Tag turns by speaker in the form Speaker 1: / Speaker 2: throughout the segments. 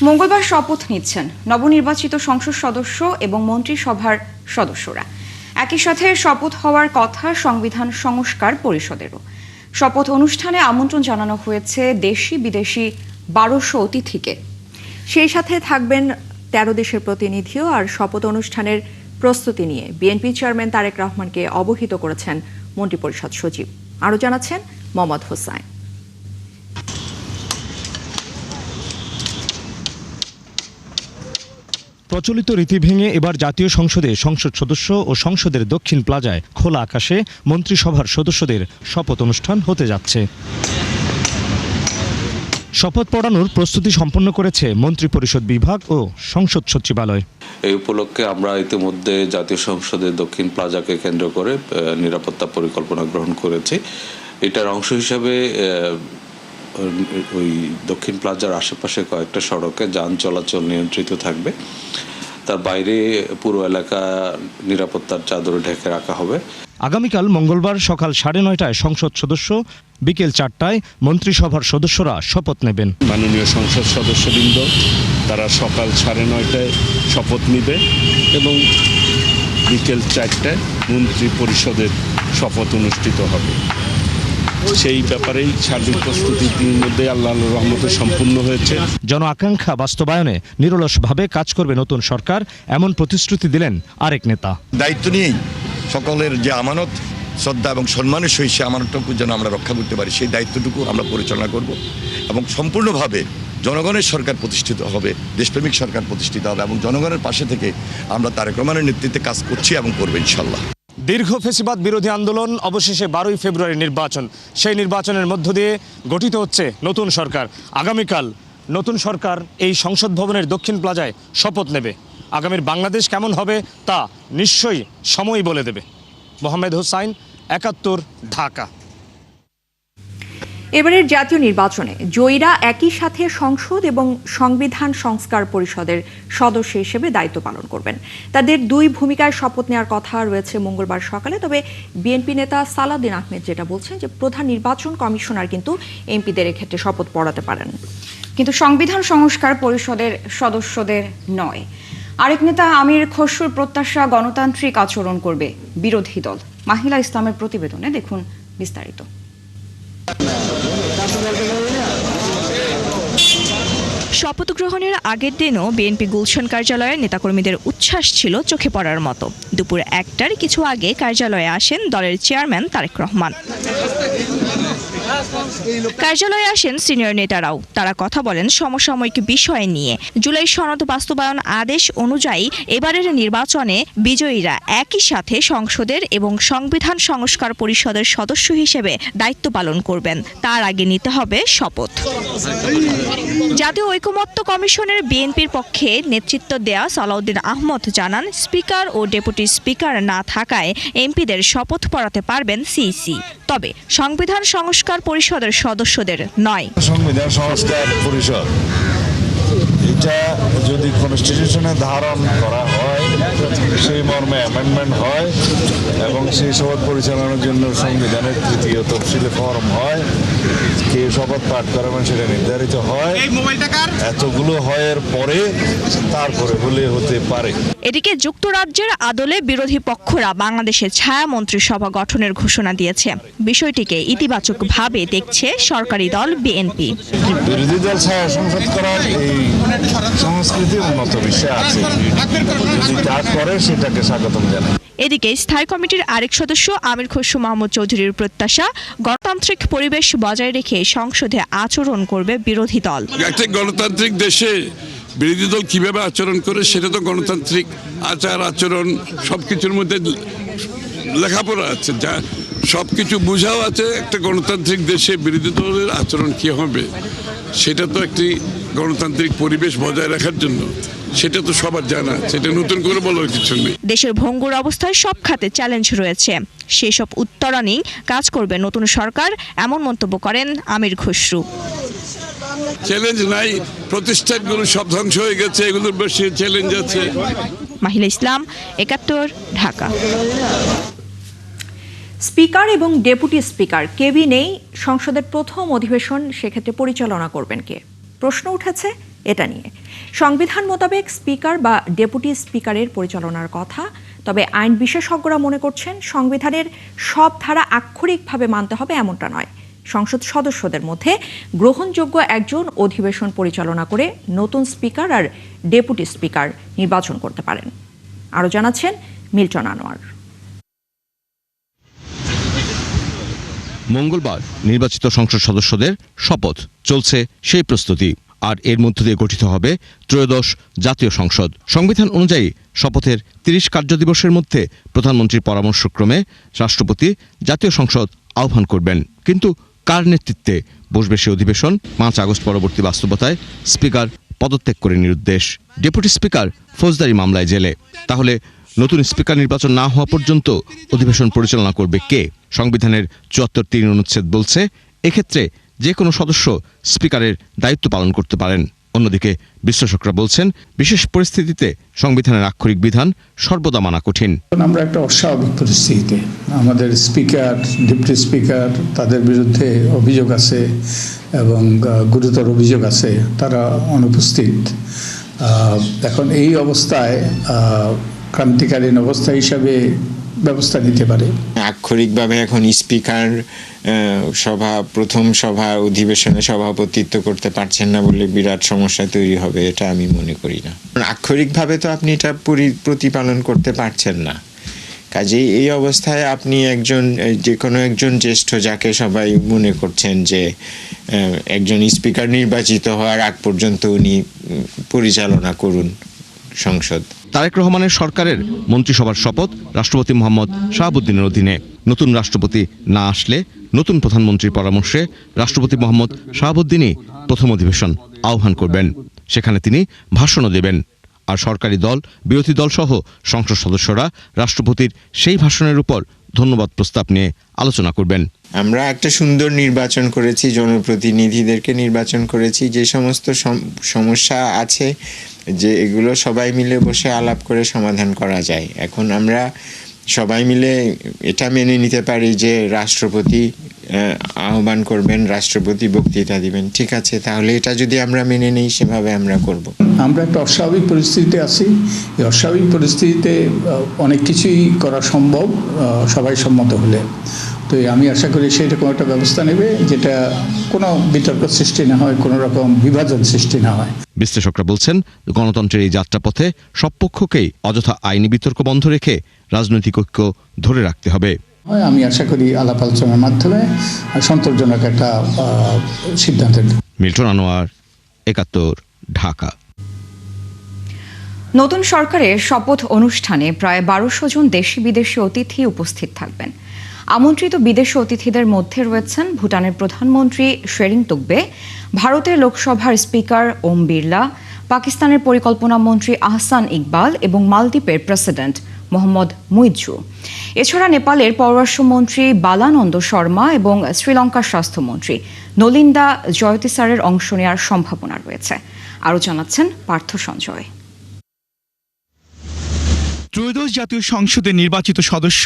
Speaker 1: মঙ্গলবার শপথ নিচ্ছেন নবনির্বাচিত সংসদ সদস্য এবং মন্ত্রিসভার সদস্যরা। একই সাথে শপথ হওয়ার কথা সংবিধান সংস্কার পরিষদেরও। শপথ অনুষ্ঠানে আমন্ত্রণ জানানো হয়েছে দেশি বিদেশি 1200 অতিথিকে।
Speaker 2: সেই সাথে থাকবেন 13 দেশের প্রতিনিধিও। আর শপথ অনুষ্ঠানের প্রস্তুতি নিয়ে বিএনপি চেয়ারম্যান তারেক রহমানকে অবহিত করেছেন মন্ত্রিপরিষদ সচিব। আরও জানাচ্ছেন মোহাম্মদ হোসাইন।
Speaker 3: প্রচলিত রীতি ভেঙে এবার জাতীয় সংসদে সংসদ সদস্য ও সংসদের দক্ষিণ প্লাজায় খোলা আকাশে মন্ত্রিসভার সদস্যদের শপথ অনুষ্ঠান হতে যাচ্ছে। শপথ পড়ানোর প্রস্তুতি সম্পন্ন করেছে মন্ত্রিপরিষদ বিভাগ ও সংসদ সচিবালয়।
Speaker 4: এই উপলক্ষে আমরা ইতিমধ্যে জাতীয় সংসদের দক্ষিণ প্লাজাকে কেন্দ্র করে নিরাপত্তা পরিকল্পনা গ্রহণ করেছি। এটার অংশ হিসাবে ওই দক্ষিণ প্লাজার আশেপাশে কয়েকটা সড়কে যান চলাচল নিয়ন্ত্রিত থাকবে। তার বাইরে পুরো এলাকা নিরাপত্তার চাদরে ঢেকে রাখা হবে।
Speaker 3: আগামীকাল মঙ্গলবার সকাল 9:30টায় সংসদ সদস্য, বিকেল 4টায় মন্ত্রিসভার সদস্যরা শপথ নেবেন।
Speaker 5: মাননীয় সংসদ সদস্যবৃন্দ তারা সকাল 9:30টায় শপথ নেবে এবং বিকেল 4টায় মন্ত্রী পরিষদের শপথ অনুষ্ঠিত হবে। সেই ব্যাপারেই সার্বিক প্রস্তুতির মধ্যে আল্লাহর রহমতে সম্পূর্ণ হয়েছে।
Speaker 3: জন আকাঙ্ক্ষা বাস্তবায়নে নিরলসভাবে কাজ করবে নতুন সরকার, এমন প্রতিশ্রুতি দিলেন আরেক নেতা।
Speaker 6: দায়িত্ব নিয়েই সকলের যে আমানত, শ্রদ্ধা এবং সম্মানের সহিত সে আমানতটুকু যেন আমরা রক্ষা করতে পারি, সেই দায়িত্বটুকু আমরা পরিচালনা করব এবং সম্পূর্ণভাবে জনগণের সরকার প্রতিষ্ঠিত হবে, দেশপ্রেমিক সরকার প্রতিষ্ঠিত হবে এবং জনগণের পাশে থেকে আমরা তারেক রহমানের নেতৃত্বে কাজ করছি এবং করবো ইনশাল্লাহ।
Speaker 3: দীর্ঘ ফ্যাসিবাদ বিরোধী আন্দোলন, অবশেষে 12ই ফেব্রুয়ারি নির্বাচন। সেই নির্বাচনের মধ্য দিয়ে গঠিত হচ্ছে নতুন সরকার। আগামীকাল নতুন সরকার এই সংসদ ভবনের দক্ষিণ প্লাজায় শপথ নেবে। আগামীর বাংলাদেশ কেমন হবে তা নিশ্চয়ই সময়ই বলে দেবে। মোহাম্মদ হোসাইন, 71, ঢাকা।
Speaker 2: এবারের জাতীয় নির্বাচনে জয়ীরা একই সাথে সংসদ এবং সংবিধান সংস্কার পরিষদের সদস্য হিসেবে দায়িত্ব পালন করবেন। তাদের দুই ভূমিকায় শপথ নেওয়ার কথা রয়েছে মঙ্গলবার সকালে। তবে বিএনপি নেতা সালাউদ্দিন আহমেদ যেটা বলছেন যে প্রধান নির্বাচন কমিশনার কিন্তু এমপিদের এক্ষেত্রে শপথ পড়াতে পারেন,
Speaker 1: কিন্তু সংবিধান সংস্কার পরিষদের সদস্যদের নয়। আরেক নেতা আমির খসরুর প্রত্যাশা গণতান্ত্রিক আচরণ করবে বিরোধী দল। মাহিলা ইসলামের প্রতিবেদনে দেখুন বিস্তারিত।
Speaker 7: শপথ গ্রহণের আগের দিনও বিএনপি গুলশান কার্যালয়ের নেতাকর্মীদের উচ্ছ্বাস ছিল চোখে পড়ার মতো। দুপুর 1টার কিছু আগে কার্যালয়ে আসেন দলের চেয়ারম্যান তারেক রহমান। কার্যালয়ে আসেন সিনিয়র নেতারাও। তারা কথা বলেন সমসাময়িক বিষয় নিয়ে। জুলাই সনদ বাস্তবায়ন আদেশ অনুযায়ী এবারের নির্বাচনে বিজয়ীরা একই সাথে সংসদের এবং সংবিধান সংস্কার পরিষদের সদস্য হিসেবে দায়িত্ব পালন করবেন। তার আগে নিতে হবে শপথ। জাতীয় ঐকমত্য কমিশনের বিএনপির পক্ষে নেতৃত্ব দেয়া সালাউদ্দিন আহমেদ জানান, স্পিকার ও ডেপুটি স্পিকার না থাকায় এমপিদের শপথ পড়াতে পারবেন সিইসি, তবে সংবিধান সংস্কার পরিষদের সদস্যদের নয়।
Speaker 8: সংবিধান সংস্কার পরিষদ এটা যদি কনস্টিটিউশনে ধারণ করা হয়, সেই মর্মে অ্যামেন্ডমেন্ট হয় এবং সেই শপথ পরিচালনার জন্য সংবিধানের 3য় তফসিলে ফরম হয়, কে শপথ পাঠ করাবেন সেটা নির্ধারিত হয়। এতগুলো হওয়ার পরে তারপরে হলে হতে পারে।
Speaker 7: এদিকে যুক্তরাজ্যের আদলে বিরোধী পক্ষরা বাংলাদেশের ছায়া মন্ত্রিসভা গঠনের ঘোষণা দিয়েছে। বিষয়টিকে ইতিবাচকভাবে দেখছে সরকারি দল বিএনপি।
Speaker 8: বিরোধী দল ছায়া সংসদ করার এই সংস্কৃতি উন্নত বিশ্বে আছে, যদি তা করে সেটাকে স্বাগতম জানাই।
Speaker 7: এদিকে স্থায়ী কমিটির আরেক সদস্য আমির খসরু মাহমুদ চৌধুরীর প্রত্যাশা, গণতান্ত্রিক পরিবেশ বজায় রেখে সংসদে আচরণ করবে বিরোধী দল।
Speaker 5: একটা গণতান্ত্রিক দেশে বিরোধী দল কিভাবে আচরণ করে সেটা তো গণতান্ত্রিক আচার আচরণ সবকিছুর মধ্যে লেখাপড়া আছে, যা সবকিছু বোঝাও আছে। একটা গণতান্ত্রিক দেশে বিরোধী দলের আচরণ কি হবে সেটা তো একটি গণতান্ত্রিক পরিবেশ বজায় রাখার জন্য, সেটা তো সবার জানা, সেটা নতুন করে বলার কিছু নেই।
Speaker 7: দেশের ভঙ্গুর অবস্থায় সব খাতে চ্যালেঞ্জ রয়েছে, সেসব উত্তরণেই কাজ করবে নতুন সরকার, এমন মন্তব্য করেন আমির খসরু।
Speaker 5: চ্যালেঞ্জ নাই, প্রতিষ্ঠানগুলো সব ধ্বংস হয়ে গেছে, এগুলোর বেশি চ্যালেঞ্জ আছে।
Speaker 7: মাহিলা ইসলাম, 71, ঢাকা।
Speaker 2: স্পিকার এবং ডেপুটি স্পিকার কেবি নেই সংসদের প্রথম অধিবেশন, সেক্ষেত্রে পরিচালনা করবেন কে? প্রশ্ন উঠেছে এটা নিয়ে সংবিধান মোতাবেক স্পিকার বা ডেপুটি স্পিকারের পরিচালনার কথা, তবে আইন বিশেষজ্ঞরা মনে করছেন সংবিধানের সব ধারা আক্ষরিকভাবে মানতে হবে এমনটা নয়। সংসদ সদস্যদের মধ্যে গ্রহণযোগ্য একজন অধিবেশন পরিচালনা করে নতুন স্পিকার আর ডেপুটি স্পিকার নির্বাচন করতে পারেন। আরও জানাচ্ছেন মিল্টন আনোয়ার।
Speaker 9: মঙ্গলবার নির্বাচিত সংসদ সদস্যদের শপথ চলছে সেই প্রস্তুতি, আর এর মধ্য দিয়ে গঠিত হবে ত্রয়োদশ জাতীয় সংসদ। সংবিধান অনুযায়ী শপথের ৩০ কার্যদিবসের মধ্যে প্রধানমন্ত্রীর পরামর্শক্রমে রাষ্ট্রপতি জাতীয় সংসদ আহ্বান করবেন। কিন্তু কার নেতৃত্বে বসবে সে অধিবেশন? ৫ আগস্ট পরবর্তী বাস্তবতায় স্পিকার পদত্যাগ করে নিরুদ্দেশ, ডেপুটি স্পিকার ফৌজদারি মামলায় জেলে। তাহলে নতুন স্পিকার নির্বাচন না হওয়া পর্যন্ত অধিবেশন পরিচালনা করবে কে? সংবিধানের ৭৪(৩) অনুচ্ছেদ বলছে এক্ষেত্রে যে কোনো সদস্য স্পিকারের দায়িত্ব পালন করতে পারেন। অন্যদিকে বিশ্লেষকরা বলছেন বিশেষ পরিস্থিতিতে সংবিধানের আক্ষরিক বিধান সর্বদা মানা কঠিন।
Speaker 10: আমরা একটা অস্বাভাবিক পরিস্থিতিতে, আমাদের স্পিকার, ডেপুটি স্পিকার, তাদের বিরুদ্ধে অভিযোগ আছে এবং গুরুতর অভিযোগ আছে, তারা অনুপস্থিত। এখন এই অবস্থায় ক্রান্তিকালীন অবস্থা হিসাবে ব্যবস্থা নিতে পারে।
Speaker 11: আক্ষরিকভাবে এখন স্পিকার প্রথম সভা অধিবেশনে সভাপতিত্ব করতে পারছেন না বলে বিরাট সমস্যা তৈরি হবে, এটা আমি মনে করি না। আক্ষরিকভাবে তো আপনি এটা প্রতিপালন করতে পারছেন না। কাজেই এই অবস্থায় আপনি যে কোনো একজন জ্যেষ্ঠ, যাকে সবাই মনে করছেন যে একজন স্পিকার নির্বাচিত হওয়ার আগ পর্যন্ত উনি পরিচালনা করুন সংসদ।
Speaker 9: তারেক রহমানের সরকারের মন্ত্রিসভার শপথ রাষ্ট্রপতি মোহাম্মদ শাহাবুদ্দিনের অধীনে। নতুন রাষ্ট্রপতি না আসলে নতুন প্রধানমন্ত্রীর পরামর্শে রাষ্ট্রপতি মোহাম্মদ শাহাবুদ্দিনই প্রথম অধিবেশন আহ্বান করবেন। সেখানে তিনি ভাষণও দেবেন, আর সরকারি দল, বিরোধী দল সহ সংসদ সদস্যরা রাষ্ট্রপতির সেই ভাষণের উপর ধন্যবাদ প্রস্তাব নিয়ে আলোচনা করবেন।
Speaker 11: আমরা একটা সুন্দর নির্বাচন করেছি, জনপ্রতিনিধিদেরকে নির্বাচন করেছি। যে সমস্ত সমস্যা আছে যে এগুলো সবাই মিলে বসে আলাপ করে সমাধান করা যায়। এখন আমরা সবাই মিলে এটা মেনে নিতে পারি যে রাষ্ট্রপতি আহ্বান করবেন, রাষ্ট্রপতি বক্তৃতা দিবেন, ঠিক আছে, তাহলে এটা যদি আমরা মেনে নিই সেভাবে আমরা করব।
Speaker 10: আমরা একটা অস্বাভাবিক পরিস্থিতিতে আছি। এই অস্বাভাবিক পরিস্থিতিতে অনেক কিছুই করা সম্ভব সবাই সম্মত হলে। তো আমি আশা করি সেরকম একটা ব্যবস্থা নেবে যেটা কোনো বিতর্ক সৃষ্টি না হয়, কোনো রকম বিভাজন সৃষ্টি না হয়।
Speaker 9: বিশ্লেষকরা বলছেন গণতন্ত্রের এই যাত্রাপথে সব পক্ষকেই অযথা আইনি বিতর্ক বন্ধ রেখে রাজনৈতিক ঐক্য ধরে রাখতে হবে।
Speaker 10: আমি আশা করি আলাপ আলোচনার মাধ্যমে সন্তোষজনক একটা সিদ্ধান্তের।
Speaker 9: মিল্টন আনোয়ার, ৭১, ঢাকা।
Speaker 1: নতুন সরকারের শপথ অনুষ্ঠানে প্রায় ১২০০ জন দেশি বিদেশি অতিথি উপস্থিত থাকবেন। আমন্ত্রিত বিদেশি অতিথিদের মধ্যে রয়েছেন ভুটানের প্রধানমন্ত্রী শেরিং তোবগে, ভারতের লোকসভার স্পিকার ওম বিড়লা, পাকিস্তানের পরিকল্পনা মন্ত্রী আহসান ইকবাল এবং মালদ্বীপের প্রেসিডেন্ট মোহাম্মদ মুইজ্জু। এছাড়া নেপালের পররাষ্ট্রমন্ত্রী বালানন্দ শর্মা এবং শ্রীলঙ্কার স্বাস্থ্যমন্ত্রী নলিন্দা জয়তিসারের অংশ নেওয়ার সম্ভাবনা রয়েছে। আরও জানাচ্ছেন পার্থ সঞ্জয়।
Speaker 12: ত্রয়োদশ জাতীয় সংসদের নির্বাচিত সদস্য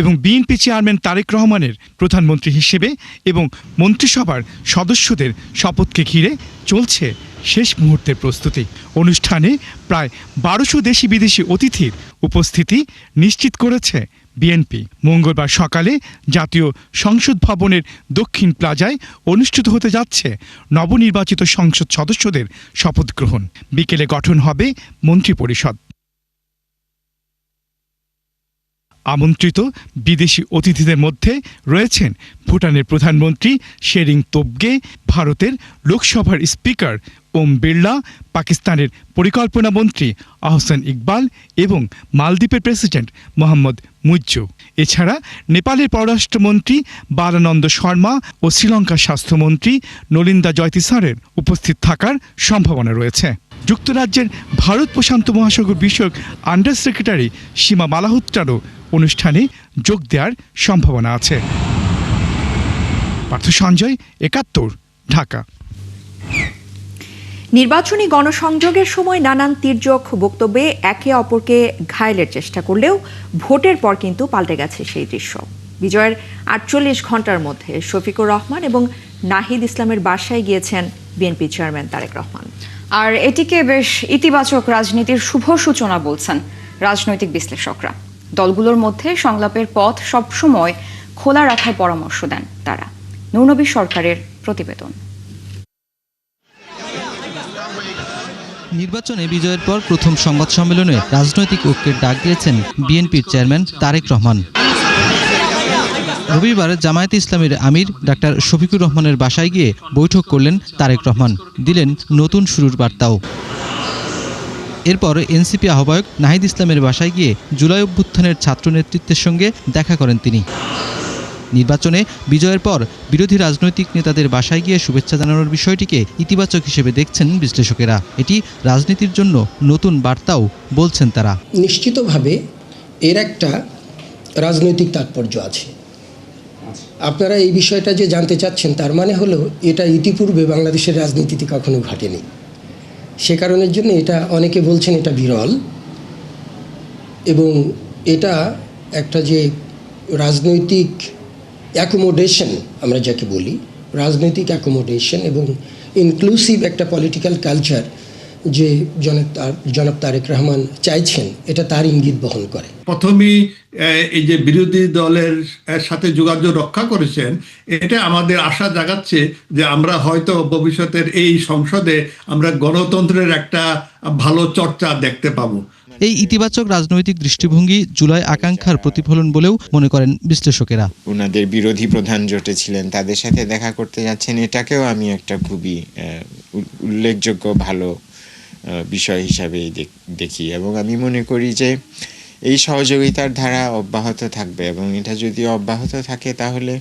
Speaker 12: এবং বিএনপি চেয়ারম্যান তারেক রহমানের প্রধানমন্ত্রী হিসেবে এবং মন্ত্রিসভার সদস্যদের শপথকে ঘিরে চলছে শেষ মুহূর্তের প্রস্তুতি। অনুষ্ঠানে প্রায় ১২০০ দেশি বিদেশি অতিথির উপস্থিতি নিশ্চিত করেছে বিএনপি। মঙ্গলবার সকালে জাতীয় সংসদ ভবনের দক্ষিণ প্লাজায় অনুষ্ঠিত হতে যাচ্ছে নবনির্বাচিত সংসদ সদস্যদের শপথ গ্রহণ। বিকেলে গঠন হবে মন্ত্রিপরিষদ। আমন্ত্রিত বিদেশি অতিথিদের মধ্যে রয়েছেন ভুটানের প্রধানমন্ত্রী শেরিং তোবগে, ভারতের লোকসভার স্পিকার ওম বিড়লা, পাকিস্তানের পরিকল্পনা মন্ত্রী আহসান ইকবাল এবং মালদ্বীপের প্রেসিডেন্ট মোহাম্মদ মুইজ্জু। এছাড়া নেপালের পররাষ্ট্রমন্ত্রী বালানন্দ শর্মা ও শ্রীলঙ্কার স্বাস্থ্যমন্ত্রী নলিন্দা জয়তিসারের উপস্থিত থাকার সম্ভাবনা রয়েছে। যুক্তরাজ্যের ভারত প্রশান্ত মহাসাগর বিষয়ক আন্ডার সেক্রেটারি সীমা মালাহোত্রারও অনুষ্ঠানে যোগ দেওয়ার সম্ভাবনা আছে। পার্থ সঞ্জয়, ৭১, ঢাকা।
Speaker 2: নির্বাচনী গণসংযোগের সময় নানান তির্যক বক্তব্যে একে অপরকে ঘায়েলের চেষ্টা করলেও ভোটের পর কিন্তু পাল্টে গেছে সেই দৃশ্য। বিজয়ের ৪৮ ঘন্টার মধ্যে শফিকুর রহমান এবং নাহিদ ইসলামের বাসায় গিয়েছেন বিএনপি চেয়ারম্যান তারেক রহমান।
Speaker 1: আর এটিকে বেশ ইতিবাচক রাজনীতির শুভ সূচনা বলছেন রাজনৈতিক বিশ্লেষকরা। দলগুলোর মধ্যে সংলাপের পথ সবসময় খোলা রাখার পরামর্শ দেন তারা। নূরনবী সরকারের প্রতিবেদন।
Speaker 13: নির্বাচনে বিজয়ের পর প্রথম সংবাদ সম্মেলনে রাজনৈতিক ঐক্যের ডাক দিয়েছেন বিএনপির চেয়ারম্যান তারেক রহমান। রবিবার জামায়াতে ইসলামীর আমির ডাক্তার শফিকুর রহমানের বাসায় গিয়ে বৈঠক করলেন তারেক রহমান, দিলেন নতুন শুরুর বার্তাও। এরপর এনসিপি আহ্বায়ক নাহিদ ইসলামের বাসায় গিয়ে জুলাই অভ্যুত্থানের ছাত্র নেতৃত্বের সঙ্গে দেখা করেন তিনি। নির্বাচনে বিজয়ের পর বিরোধী রাজনৈতিক নেতাদের বাসায় গিয়ে শুভেচ্ছা জানানোর বিষয়টিকে ইতিবাচক হিসেবে দেখছেন বিশ্লেষকেরা। এটি রাজনীতির জন্য নতুন বার্তাও বলছেন তারা।
Speaker 14: নিশ্চিতভাবে এর একটা রাজনৈতিক তাৎপর্য আছে। আপনারা এই বিষয়টা যে জানতে চাচ্ছেন তার মানে হলো এটা ইতিপূর্বে বাংলাদেশের রাজনীতিতে কখনো ঘটেনি। সে কারণের জন্য এটা অনেকে বলছেন এটা বিরল, এবং এটা একটা যে রাজনৈতিক অ্যাকোমোডেশন আমরা যাকে বলি, রাজনৈতিক অ্যাকোমোডেশন এবং ইনক্লুসিভ একটা পলিটিক্যাল কালচার যে জনাব তারেক রহমান চাইছেন, এটা তার ইঙ্গিত বহন করে।
Speaker 15: প্রথমেই এই যে বিরোধী দলের সাথে যোগাযোগ রক্ষা করেছেন, এটা আমাদের আশা জাগাচ্ছে যে আমরা হয়তো ভবিষ্যতের এই সংসদে আমরা গণতন্ত্রের একটা ভালো চর্চা দেখতে পাবো।
Speaker 13: এই ইতিবাচক রাজনৈতিক দৃষ্টিভঙ্গি জুলাই আকাঙ্ক্ষার প্রতিফলন বলেও মনে করেন বিশ্লেষকেরা।
Speaker 11: ওনাদের বিরোধী প্রধান জোটে ছিলেন, তাদের সাথে দেখা করতে যাচ্ছেন, এটাকেও আমি একটা খুবই উল্লেখযোগ্য ভালো বিষয় হিসাবেই দেখি, এবং আমি মনে করি যে এই সহযোগিতার ধারা অব্যাহত থাকবে, এবং এটা যদি অব্যাহত থাকে তাহলে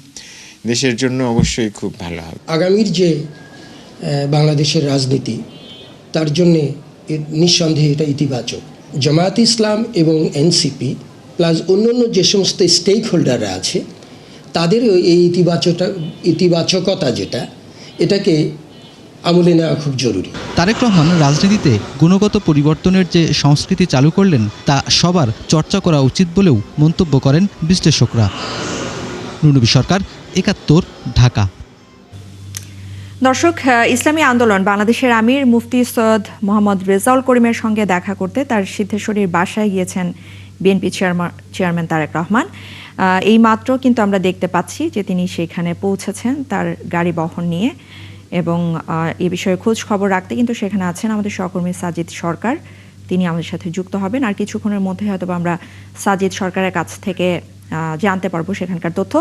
Speaker 11: দেশের জন্য অবশ্যই খুব ভালো হবে।
Speaker 14: আগামীর যে বাংলাদেশের রাজনীতি, তার জন্যে নিঃসন্দেহে এটা ইতিবাচক। জামায়াত ইসলাম এবং এনসিপি প্লাস অন্যান্য যে সমস্ত স্টেক হোল্ডাররা আছে, তাদেরও এই ইতিবাচকতা যেটা, এটাকে আমলে নেওয়া খুব জরুরি।
Speaker 13: তারেক রহমান রাজনীতিতে গুণগত পরিবর্তনের যে সংস্কৃতি চালু করলেন তা সবার চর্চা করা উচিত বলেও মন্তব্য করেন বিশ্লেষকরা। নূরনবী সরকার, ৭১, ঢাকা।
Speaker 2: দর্শক, ইসলামী আন্দোলন বাংলাদেশের আমির মুফতি সৈয়দ মোহাম্মদ রেজাউল করিমের সঙ্গে দেখা করতে তার সিদ্ধেশ্বরীর বাসায় গিয়েছেন বিএনপি চেয়ারম্যান তারেক রহমান। এই মাত্র কিন্তু আমরা দেখতে পাচ্ছি যে তিনি সেখানে পৌঁছেছেন তার গাড়ি বহন নিয়ে, এবং এ বিষয়ে খোঁজ খবর রাখতে কিন্তু সেখানে আছেন আমাদের সহকর্মী সাজিদ সরকার। তিনি আমাদের সাথে যুক্ত হবেন। আর কিছুক্ষণের মধ্যে হয়তো আমরা সাজিদ সরকারের কাছ থেকে জানতে পারবো সেখানকার তথ্য।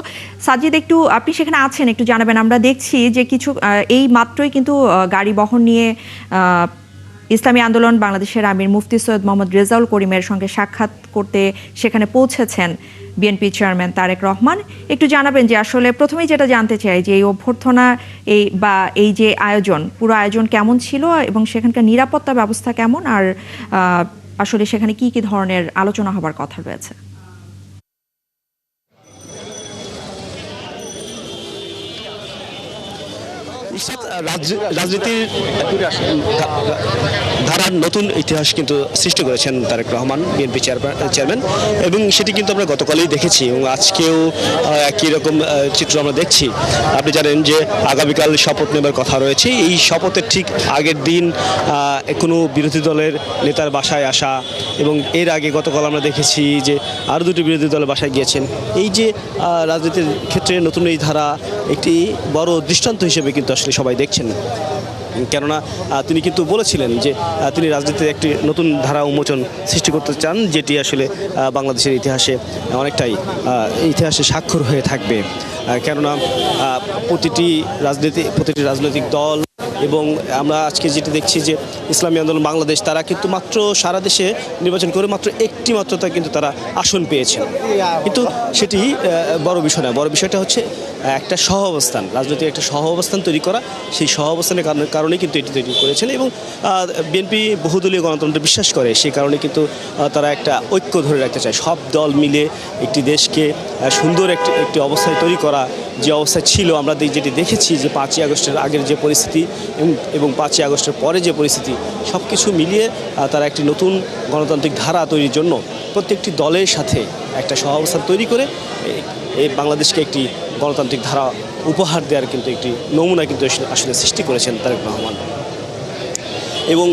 Speaker 2: সাজিদ, একটু আপনি সেখানে আছেন, একটু জানাবেন। আমরা দেখছি যে কিছু এই মাত্রই কিন্তু গাড়ি বহন নিয়ে ইসলামী আন্দোলন বাংলাদেশের আমির মুফতি সৈয়দ মোহাম্মদ রেজাউল করিমের সঙ্গে সাক্ষাৎ করতে সেখানে পৌঁছেছেন বিএনপি চেয়ারম্যান তারেক রহমান। একটু জানাবেন যে আসলে প্রথমেই যেটা জানতে চাই যে এই অভ্যর্থনা এই যে আয়োজন, পুরো আয়োজন কেমন ছিল এবং সেখানকার নিরাপত্তা ব্যবস্থা কেমন, আর আসলে সেখানে কি কি ধরনের আলোচনা হবার কথা রয়েছে?
Speaker 16: রাজনীতির ধারার নতুন ইতিহাস কিন্তু সৃষ্টি করেছেন তারেক রহমান, বিএনপি চেয়ারম্যান, এবং সেটি কিন্তু আমরা গতকালই দেখেছি এবং আজকেও একই রকম চিত্র আমরা দেখছি। আপনি জানেন যে আগামীকাল শপথ নেবার কথা রয়েছে। এই শপথের ঠিক আগের দিন কোনো বিরোধী দলের নেতার বাসায় আসা, এবং এর আগে গতকাল আমরা দেখেছি যে আরও দুটি বিরোধী দলের বাসায় গিয়েছেন। এই যে রাজনীতির ক্ষেত্রে নতুন এই ধারা একটি বড় দৃষ্টান্ত হিসেবে কিন্তু আসলে সবাই দেখছেন, কেননা তিনি কিন্তু বলেছিলেন যে তিনি রাজনীতিতে একটি নতুন ধারা উন্মোচন সৃষ্টি করতে চান, যেটি আসলে বাংলাদেশের ইতিহাসে অনেকটাই ইতিহাসে স্বাক্ষর হয়ে থাকবে। কেননা প্রতিটি রাজনৈতিক দল, এবং আমরা আজকে যেটি দেখছি যে ইসলামী আন্দোলন বাংলাদেশ, তারা কিন্তু মাত্র সারা দেশে নির্বাচন করে মাত্র একটি মাত্র কিন্তু তারা আসন পেয়েছেন, কিন্তু সেটি বড় বিষয় না। বড় বিষয়টা হচ্ছে একটা সহ অবস্থান, রাজনৈতিক একটা সহ অবস্থান তৈরি করা। সেই সহ অবস্থানের কারণে কিন্তু এটি তৈরি করেছেন, এবং বিএনপি বহুদলীয় গণতন্ত্রে বিশ্বাস করে, সেই কারণে কিন্তু তারা একটা ঐক্য ধরে রাখতে চায়। সব দল মিলে একটি দেশকে সুন্দর একটি অবস্থায় তৈরি করা, যে অবস্থায় ছিল আমরা যেটি দেখেছি যে 5ই আগস্টের আগের যে পরিস্থিতি এবং 5ই আগস্টের পরে যে পরিস্থিতি, সব কিছু মিলিয়ে তারা একটি নতুন গণতান্ত্রিক ধারা তৈরির জন্য প্রত্যেকটি দলের সাথে একটা সহাবস্থান তৈরি করে এই বাংলাদেশকে একটি গণতান্ত্রিক ধারা উপহার দেওয়ার কিন্তু একটি নমুনা কিন্তু আসলে সৃষ্টি করেছেন তারেক রহমান। এবং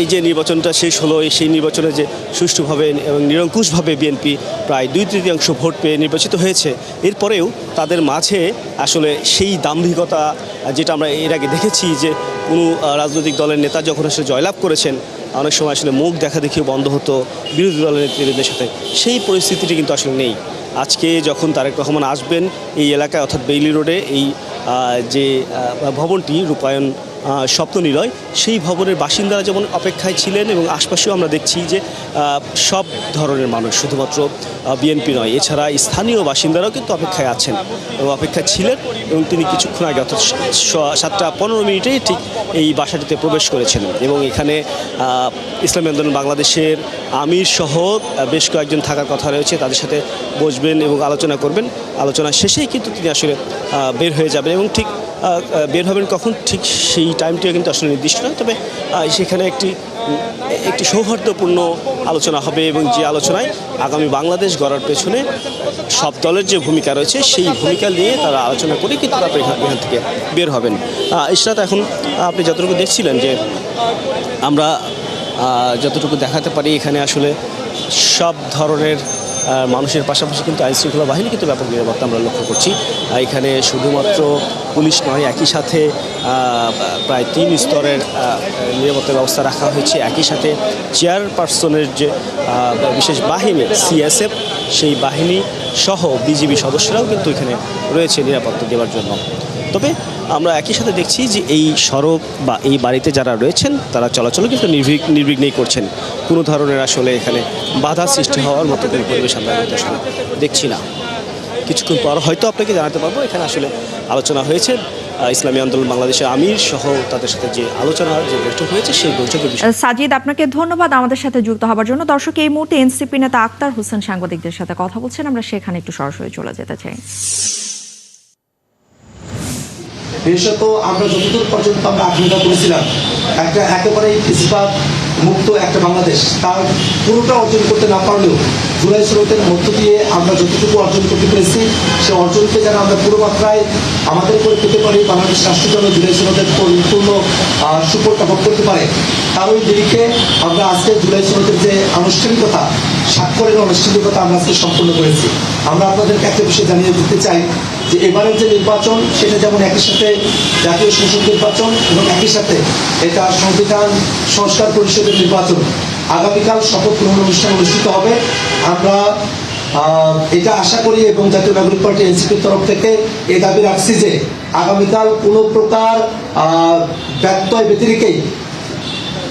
Speaker 16: এই যে নির্বাচনটা শেষ হলো সেই নির্বাচনে যে সুষ্ঠুভাবে এবং নিরঙ্কুশভাবে বিএনপি প্রায় 2/3 ভোট পেয়ে নির্বাচিত হয়েছে, এরপরেও তাদের মাঝে আসলে সেই দাম্ভিকতা যেটা আমরা এর আগে দেখেছি যে কোনো রাজনৈতিক দলের নেতা যখন আসলে জয়লাভ করেছেন অনেক সময় আসলে মুখ দেখা দেখিও বন্ধ হতো বিরোধী দলের নেতৃত্বের সাথে, সেই পরিস্থিতিটি কিন্তু আসলে নেই। আজকে যখন তারেক রহমান আসবেন এই এলাকায় অর্থাৎ বেইলি রোডে এই যে ভবনটি রূপায়ণ স্বপ্ন নিলয়, সেই ভবনের বাসিন্দারা যেমন অপেক্ষায় ছিলেন এবং আশপাশেও আমরা দেখছি যে সব ধরনের মানুষ, শুধুমাত্র বিএনপি নয়, এছাড়া স্থানীয় বাসিন্দারাও কিন্তু অপেক্ষায় আছেন এবং অপেক্ষায় ছিলেন এবং তিনি কিছুক্ষণ আগে অর্থাৎ 7:15 ঠিক এই বাসাটিতে প্রবেশ করেছিলেন এবং এখানে ইসলামী আন্দোলন বাংলাদেশের আমির সহ বেশ কয়েকজন থাকার কথা রয়েছে, তাদের সাথে বসবেন এবং আলোচনা করবেন। আলোচনা শেষেই কিন্তু তিনি আসলে বের হয়ে যাবেন এবং ঠিক বের হবেন কখন ঠিক সেই টাইমটিও কিন্তু আসলে নির্দিষ্ট নয়, তবে সেখানে একটি সৌহার্দ্যপূর্ণ আলোচনা হবে এবং যে আলোচনায় আগামী বাংলাদেশ গড়ার পেছনে সব দলের যে ভূমিকা রয়েছে সেই ভূমিকা নিয়ে তারা আলোচনা করে কিন্তু তারপর এখান থেকে বের হবেন। এছাড়া এখন আপনি যতটুকু দেখছিলেন যে আমরা যতটুকু দেখাতে পারি এখানে আসলে সব ধরনের মানুষের পাশাপাশি কিন্তু আইনশৃঙ্খলা বাহিনী কিন্তু ব্যাপক নিরাপত্তা আমরা লক্ষ্য করছি। এখানে শুধুমাত্র পুলিশ নয়, একই সাথে প্রায় 3 স্তরের নিরাপত্তা ব্যবস্থা রাখা হয়েছে। একই সাথে চেয়ারপারসনের যে বিশেষ বাহিনী CSF সেই বাহিনী সহ বিজিবি সদস্যরাও কিন্তু এখানে রয়েছে নিরাপত্তা দেওয়ার জন্য। তবে আমরা একই সাথে দেখছি যে এই সড়ক বা এই বাড়িতে যারা রয়েছেন তারা চলাচলও কিন্তু নির্বিঘ্নেই করছেন, কোনো ধরনের আসলে এখানে বাধা সৃষ্টি হওয়ার মতো কোনো পরিবেশ আমরা আসলে দেখছি না। কিছুক্ষণ পর হয়তো আপনাকে জানাতে পারবো এখানে আসলে আলোচনা হয়েছে ইসলামী আন্দোলন বাংলাদেশের আমির সহ তাদের সাথে যে আলোচনার যে বৈঠক হয়েছে সেই বৈঠকের বিষয়ে।
Speaker 2: সাজিদ, আপনাকে ধন্যবাদ আমাদের সাথে যুক্ত হবার জন্য। দর্শক, এই মুহূর্তে এনসিপি নেতা আক্তার হোসেন সাংবাদিকদের সাথে কথা বলছেন, আমরা সেখানে একটু সরাসরি চলে যেতে চাই।
Speaker 17: বিশেষত আমরা যতদূর পর্যন্ত আমরা আকাঙ্ক্ষা করেছিলাম একটা একেবারেই ফিসবাদ মুক্ত একটা বাংলাদেশ, তার পুরোটা অর্জন করতে না পারলেও জুলাই স্রোতের মধ্য দিয়ে আমরা যতটুকু অর্জন করতে পেরেছি সে অর্জনকে যেন আমরা পুরো মাত্রায় আমাদের করে পেতে পারি, বাংলাদেশ রাষ্ট্র যেন জুলাই স্রোতের পরিপূর্ণ সুফলটা ভোগ করতে পারে, তার ওই দিকে আমরা আজকে জুলাই স্রোতের যে আনুষ্ঠানিকতা স্বাক্ষরের আনুষ্ঠানিকতা আমরা আজকে সম্পূর্ণ করেছি। আমরা আপনাদেরকে একটা বিষয় জানিয়ে দিতে চাই যে এবারের যে নির্বাচন সেটা যেমন একই সাথে জাতীয় সংসদ নির্বাচন এবং একই সাথে এটা সংবিধান সংস্কার পরিষদের নির্বাচন। আগামীকাল শপথ গ্রহণ অনুষ্ঠান অনুষ্ঠিত হবে। আমরা এটা আশা করি এবং জাতীয় নাগরিক পার্টি এনসিপির তরফ থেকে এই দাবি রাখছি যে আগামীকাল কোনো প্রকার ব্যত্যয় ব্যতিরেকেই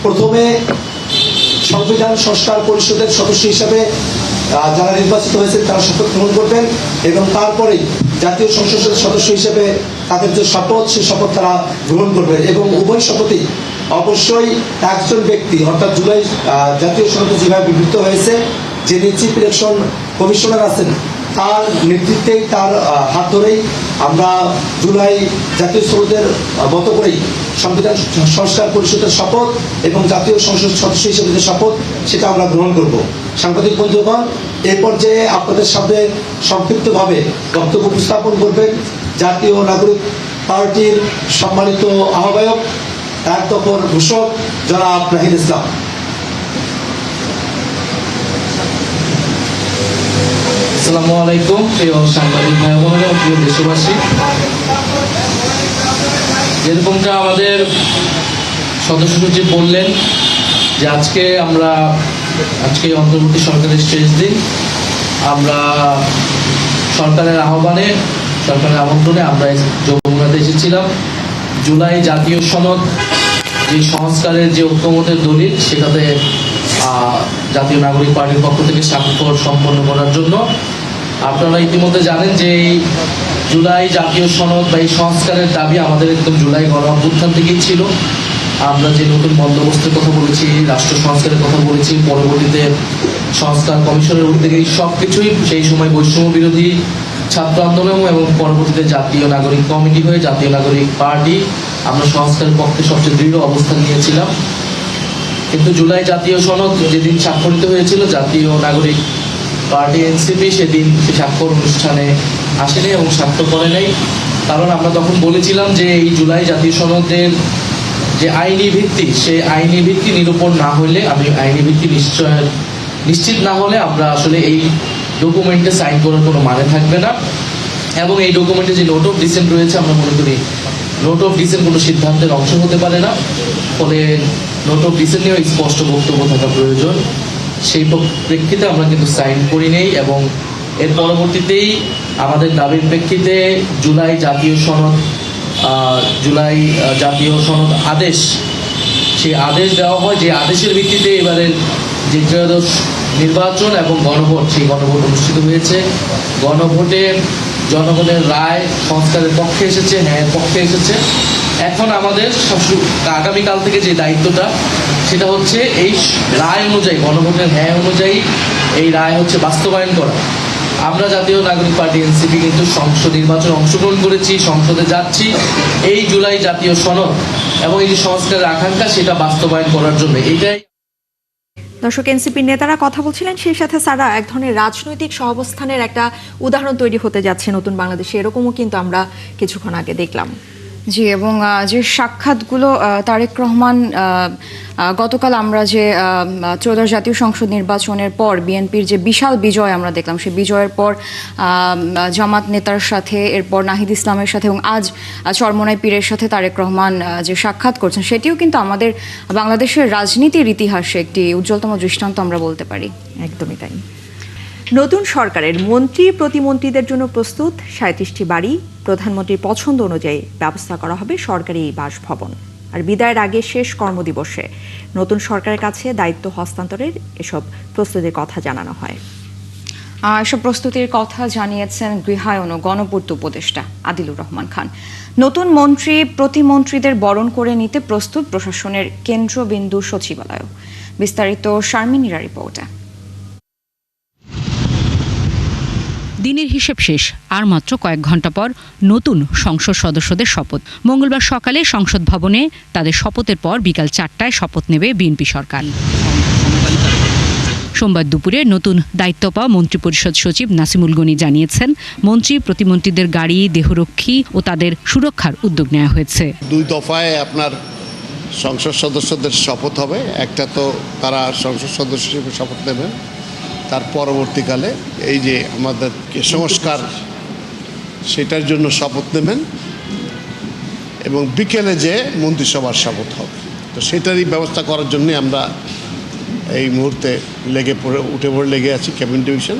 Speaker 17: প্রথমে সংবিধান সংস্কার পরিষদের সদস্য হিসাবে যারা নির্বাচিত হয়েছেন তারা শপথ গ্রহণ করবেন এবং তারপরেই জাতীয় সংসদের সদস্য হিসেবে তাদের যে শপথ সেই শপথ তারা গ্রহণ করবেন এবং উভয় শপথই অবশ্যই একজন ব্যক্তি অর্থাৎ জুলাই জাতীয় সংসদে যেভাবে বিবৃত হয়েছে যিনি চিফ ইলেকশন কমিশনার আছেন তার নেতৃত্বেই তার হাত ধরেই আমরা জুলাই জাতীয় সংসদের মতো করেই সংবিধান সংস্কার পরিষদের শপথ এবং জাতীয় সংসদ সদস্য হিসেবে যে শপথ সেটা আমরা গ্রহণ করব। সাংবাদিক বন্ধুগণ, এই পর্যায়ে আপনাদের সামনে সংক্ষিপ্তভাবে বক্তব্য উপস্থাপন করবেন জাতীয় নাগরিক পার্টির সম্মানিত আহ্বায়ক এক দফর ঘোষক জনাব নাহিদ ইসলাম।
Speaker 18: আসসালামু আলাইকুম প্রিয় সাংবাদিক ভাই বোনেরা, প্রিয় দেশবাসী, যেরকমটা আমাদের সদস্য সচিব বললেন যে আজকে অন্তর্বর্তী সরকারের শেষ দিন, আমরা সরকারের আহ্বানে সরকারের আমন্ত্রণে আমরা যমুনাতে এসেছিলাম। জুলাই জাতীয় সনদ যে সংস্কারের যে ঐক্যমতের দলিল সেটাতে জাতীয় নাগরিক পার্টির পক্ষ থেকে স্বাক্ষর সম্পন্ন করার জন্য। আপনারা ইতিমধ্যে জানেন যে এই জুলাই জাতীয় সনদ বা এই সংস্কারের দাবি আমাদের একদম জুলাই গণ অভ্যুত্থান থেকেই ছিল। আমরা যে নতুন বন্দোবস্তের কথা বলেছি, রাষ্ট্র সংস্কারের কথা বলেছি, পরবর্তীতে সংস্কার কমিশনের উদ্যোগে সব কিছুই সেই সময় বৈষম্য বিরোধী ছাত্র আন্দোলন এবং পরবর্তীতে জাতীয় নাগরিক কমিটি হয়ে জাতীয় নাগরিক পার্টি আমরা সংস্কারের পক্ষে সবচেয়ে দৃঢ় অবস্থান নিয়েছিলাম। কিন্তু জুলাই জাতীয় সনদ যেদিন স্বাক্ষরিত হয়েছিল, জাতীয় নাগরিক পার্টি এনসিপি সেদিন সে স্বাক্ষর অনুষ্ঠানে আসেনি এবং স্বাক্ষর করে নেই। কারণ আমরা তখন বলেছিলাম যে এই জুলাই জাতীয় সনদের যে আইনি ভিত্তি, সেই আইনি ভিত্তি নিরূপণ না হলে, আইনি ভিত্তি নিশ্চিত না হলে আমরা আসলে এই ডকুমেন্টে সাইন করার কোনো মানে থাকবে না। এবং এই ডকুমেন্টে যে নোট অফ ডিসেন্ট রয়েছে, আমরা মনে করি নোট অফ ডিসেন্ট কোনো সিদ্ধান্তের অংশ হতে পারে না। ফলে নোট অফ ডিসেন্ট নিয়েও স্পষ্ট বক্তব্য থাকা প্রয়োজন। সেই প্রেক্ষিতে আমরা কিন্তু সাইন করি নেই, এবং এর পরবর্তীতেই আমাদের দাবির প্রেক্ষিতে জুলাই জাতীয় সনদ আদেশ, সেই আদেশ দেওয়া হয়, যে আদেশের ভিত্তিতে এবারের যে ত্রয়োদশ নির্বাচন এবং গণভোট, সেই গণভোট অনুষ্ঠিত হয়েছে। গণভোটে জনগণের রায় সংস্কারের পক্ষে এসেছে, ন্যায়ের পক্ষে এসেছে। এখন আমাদের আগামীকাল থেকে যে দায়িত্বটা, সেটা হচ্ছে এই রায় অনুযায়ী, গণভোটের ন্যায় অনুযায়ী এই রায় হচ্ছে বাস্তবায়ন করা। আমরা জাতীয় নাগরিক পার্টি এনসিপি কিন্তু সংসদ নির্বাচনে অংশগ্রহণ করেছি, সংসদে যাচ্ছি এই জুলাই জাতীয় সনদ এবং এই যে সংস্কারের আকাঙ্ক্ষা, সেটা বাস্তবায়ন করার জন্য। এইটাই
Speaker 2: দর্শক, এনসিপির নেতারা কথা বলছিলেন, সেই সাথে সারা এক ধরনের রাজনৈতিক সহাবস্থানের একটা উদাহরণ তৈরি হতে যাচ্ছে নতুন বাংলাদেশে, এরকমও কিন্তু আমরা কিছুক্ষণ আগে দেখলাম।
Speaker 1: জি, এবং যে সাক্ষাৎগুলো তারেক রহমান গতকাল আমরা যে ত্রয়োদশ জাতীয় সংসদ নির্বাচনের পর বিএনপির যে বিশাল বিজয় আমরা দেখলাম, সেই বিজয়ের পর জামাত নেতার সাথে, এরপর নাহিদ ইসলামের সাথে, এবং আজ চরমোনাই পীরের সাথে তারেক রহমান যে সাক্ষাৎ করছেন, সেটিও কিন্তু আমাদের বাংলাদেশের রাজনীতির ইতিহাসে একটি উজ্জ্বলতম দৃষ্টান্ত আমরা বলতে পারি।
Speaker 2: একদমই তাই। নতুন সরকারের মন্ত্রী প্রতিমন্ত্রীদের জন্য প্রস্তুত 37টি বাড়ি, প্রধানমন্ত্রীর পছন্দ অনুযায়ী ব্যবস্থা করা হবে সরকারি এই বাসভবন। আর বিদায়ের আগে শেষ কর্মদিবসে নতুন সরকারের কাছে দায়িত্ব হস্তান্তরের এসব প্রস্তুতির কথা জানানো হয়।
Speaker 1: এসব প্রস্তুতির কথা জানিয়েছেন গৃহায়ন ও গণপূর্ত উপদেষ্টা আদিলুর রহমান খান। নতুন মন্ত্রী প্রতিমন্ত্রীদের বরণ করে নিতে প্রস্তুত প্রশাসনের কেন্দ্রবিন্দু সচিবালয়। বিস্তারিত শারমিনীরা রিপোর্টে।
Speaker 19: দিনের হিসেব শেষ, আর মাত্র কয়েক ঘন্টা পর নতুন সংসদ সদস্যদের শপথ। মঙ্গলবার সকালে সংসদ ভবনে তাদের শপথের পর বিকাল 4টায় শপথ নেবে বিএনপি সরকার। সোমবার দুপুরে নতুন দায়িত্ব পাওয়া মন্ত্রিপরিষদ সচিব নাসিমুল গনি জানিয়েছেন, মন্ত্রী প্রতিমন্ত্রীদের গাড়ি, দেহরক্ষী ও তাদের সুরক্ষার উদ্যোগ নেওয়া হয়েছে।
Speaker 20: 2 দফায় আপনার সংসদ সদস্যদের শপথ হবে। একটা তো তারা সংসদ সদস্য হিসেবে শপথ নেবেন, তার পরবর্তীকালে এই যে আমাদের সংস্কার, সেটার জন্য শপথ নেবেন, এবং বিকেলে যে মন্ত্রিসভার শপথ হবে। তো সেটারই ব্যবস্থা করার জন্যে আমরা এই মুহূর্তে উঠে পড়ে লেগে আছি ক্যাবিনেট ডিভিশন।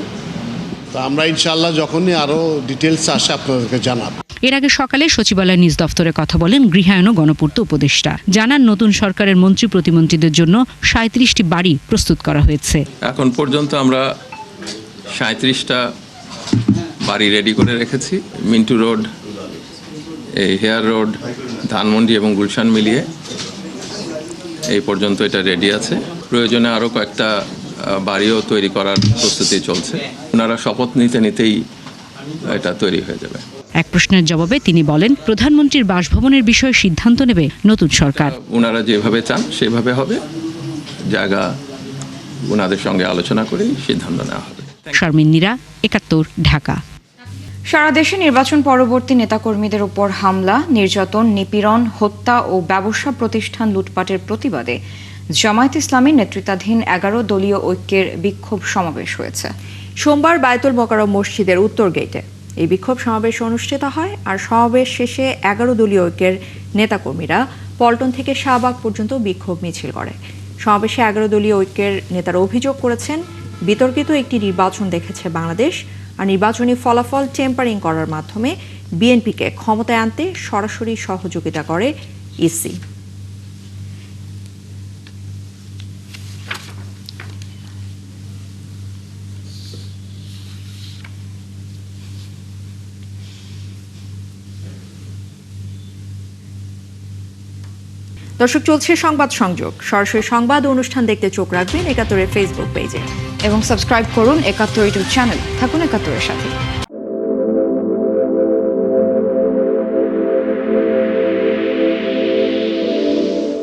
Speaker 20: তো আমরা ইনশাআল্লাহ যখনই আরও ডিটেলস আসে আপনাদেরকে জানাব।
Speaker 19: এর আগে সকালে সচিবালয় নিজ দফতরে কথা বলেন গৃহায়ন ও গণপূর্ত উপদেষ্টা। জানান, নতুন সরকারের মন্ত্রী প্রতিমন্ত্রীদের জন্য 37টি বাড়ি প্রস্তুত করা হয়েছে।
Speaker 21: এখন পর্যন্ত আমরা 37টা বাড়ি রেডি করে রেখেছি। মিন্টু রোড, এই হেয়ার রোড, ধানমন্ডি এবং গুলশান মিলিয়ে এই পর্যন্ত এটা রেডি আছে। প্রয়োজনে আরও কয়েকটা বাড়িও তৈরি করার প্রস্তুতি চলছে। ওনারা শপথ নিতেই এটা তৈরি হয়ে যাবে।
Speaker 19: এক প্রশ্নের জবাবে তিনি বলেন, প্রধানমন্ত্রীর বাসভবনের বিষয়ে সিদ্ধান্ত নেবে নতুন সরকার।
Speaker 21: ওনারা যেভাবে চান সেভাবে হবে, জায়গা ওনাদের সঙ্গে আলোচনা করেই সিদ্ধান্ত নেওয়া হবে।
Speaker 19: শারমিনীরা, 71, ঢাকা।
Speaker 1: সারা দেশে নির্বাচন পরবর্তী নেতাকর্মীদের উপর হামলা, নির্যাতন, নিপীড়ন, হত্যা ও ব্যবসা প্রতিষ্ঠান লুটপাটের প্রতিবাদে জামায়াত ইসলামীর নেতৃত্বাধীন 11 দলীয় ঐক্যের বিক্ষোভ সমাবেশ হয়েছে।
Speaker 2: সোমবার বায়তুল মোকাররম মসজিদের উত্তর গেটে এই বিক্ষোভ সমাবেশ অনুষ্ঠিত হয়। আর সমাবেশ শেষে 11 দলীয় ঐক্যের নেতাকর্মীরা পল্টন থেকে শাহবাগ পর্যন্ত বিক্ষোভ মিছিল করে। সমাবেশে 11 দলীয় ঐক্যের নেতারা অভিযোগ করেছেন, বিতর্কিত একটি নির্বাচন দেখেছে বাংলাদেশ, আর নির্বাচনী ফলাফল টেম্পারিং করার মাধ্যমে বিএনপিকে ক্ষমতায় আনতে সরাসরি সহযোগিতা করে ইসি। দর্শক, চলছে সংবাদ সংযোগ। সরাসরি সংবাদ অনুষ্ঠান দেখতে চোখ রাখবেন 71-এর ফেসবুক পেজে
Speaker 1: এবং সাবস্ক্রাইব করুন 71 ইউটিউব চ্যানেল। থাকুন 71-এর সাথে।